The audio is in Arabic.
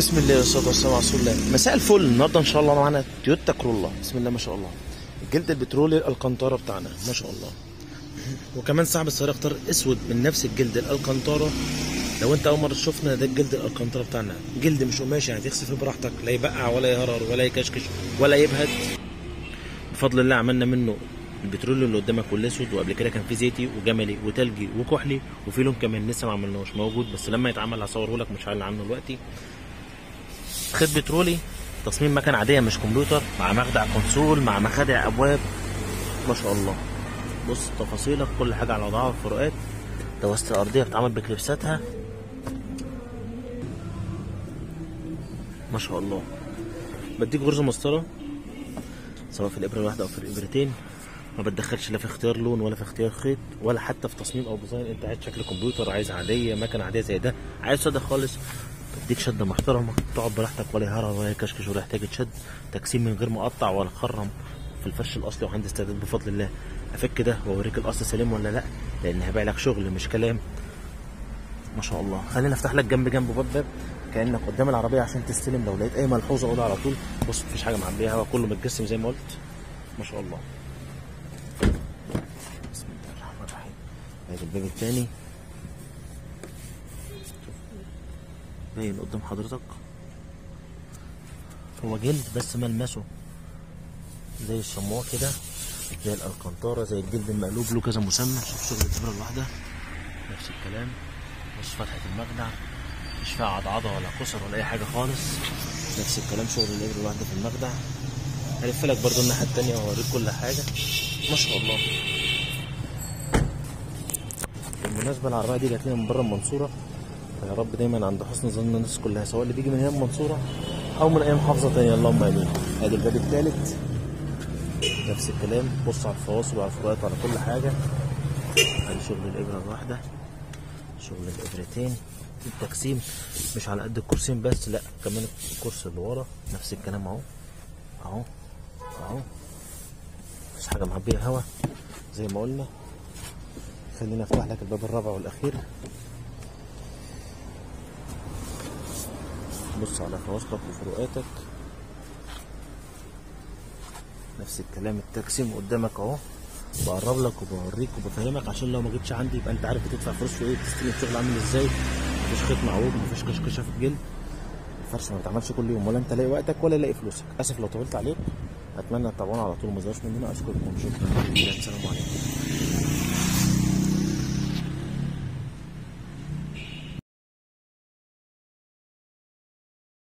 بسم الله والصلاه والسلام على رسول الله. مساء الفل. النهارده ان شاء الله معانا تويوتا كرولا. بسم الله ما شاء الله. الجلد البترولي الكانتارا بتاعنا ما شاء الله. وكمان صاحب السياره اختار اسود من نفس الجلد الكانتارا. لو انت اول مره تشوفنا، ده الجلد الكانتارا بتاعنا، جلد مش قماش يعني تغسل فيه براحتك، لا يبقع ولا يهرر ولا يكشكش ولا يبهد. بفضل الله عملنا منه البترولي اللي قدامك والاسود، وقبل كده كان في زيتي وجملي وتلجي وكحلي وفي لون كمان لسه ما عملناهوش، موجود بس لما يتعمل هصوره لك، مش هعلن عنه دلوقتي. خيط بترولي، تصميم مكنه عاديه مش كمبيوتر، مع مخدع كونسول، مع مخادع ابواب ما شاء الله. بص تفاصيلك كل حاجه على وضعها، الفروقات، دواسه الارضيه بتتعمل بكليبساتها ما شاء الله. بديك غرزه مسطره سواء في الابره الواحده او في الابرتين، ما بتدخلش لا في اختيار لون ولا في اختيار خيط ولا حتى في تصميم او ديزاين. انت عايز شكل كمبيوتر، عايز عاديه مكنه عاديه زي ده، عايز شده خالص، بديك شده محترمه تقعد براحتك، ولا يهرر ولا يكشكش ولا يحتاج تشد. تجسيم من غير مقطع ولا خرم في الفرش الاصلي، وعندي استعداد بفضل الله افك ده واوريك الاصل سليم ولا لا، لان هبيع لك شغل مش كلام ما شاء الله. خليني افتح لك جنب باب كانك قدام العربيه عشان تستلم. لو لقيت اي ملحوظه قولها على طول. بص مفيش حاجه معبيه هوا، كله متجسم زي ما قلت ما شاء الله. بسم الله الرحمن الرحيم. ادي الباب التاني باين قدام حضرتك، هو جلد بس ملمسه زي الشموع كده، زي الالكانتارا، زي الجلد المقلوب، له كذا مسمى. شوف شغل الابره الواحده نفس الكلام. بص فتحه المخدع مش فيها عضعضه ولا كسر ولا اي حاجه خالص، نفس الكلام. شغل الابره الواحده في المخدع. هلف لك برضو الناحيه التانيه واوريك كل حاجه ما شاء الله. بالمناسبه العربيه دي جات لنا من بره المنصوره، يا رب دايما عند حسن ظن الناس كلها، سواء اللي بيجي من هنا المنصوره او من اي محافظه تانيه، اللهم امين. ادي الباب الثالث نفس الكلام. بص على الفواصل وعلى الفروقات وعلى كل حاجه. ادي شغل الابره الواحده، شغل الابرتين. التقسيم مش على قد الكرسيين بس، لا كمان الكرسي اللي ورا نفس الكلام اهو اهو اهو، مفيش حاجه معبيه هوا زي ما قلنا. خليني افتح لك الباب الرابع والاخير. بص على فواصلك وفروقاتك نفس الكلام. التقسيم قدامك اهو، بقرب لك وبوريك وبفهمك عشان لو ما جيتش عندي يبقى انت عارف بتدفع فلوس في ايه، بتستلم الشغل عامل ازاي. مفيش خيط معوج، مفيش كشكشه في الجلد، الفرشه ما بتعملش كل يوم، ولا انت لاقي وقتك ولا لاقي فلوسك. اسف لو طولت عليك، اتمنى تتابعونا على طول وما تزهقوش مننا. اشكركم، شكرا جزيلا، السلام عليكم.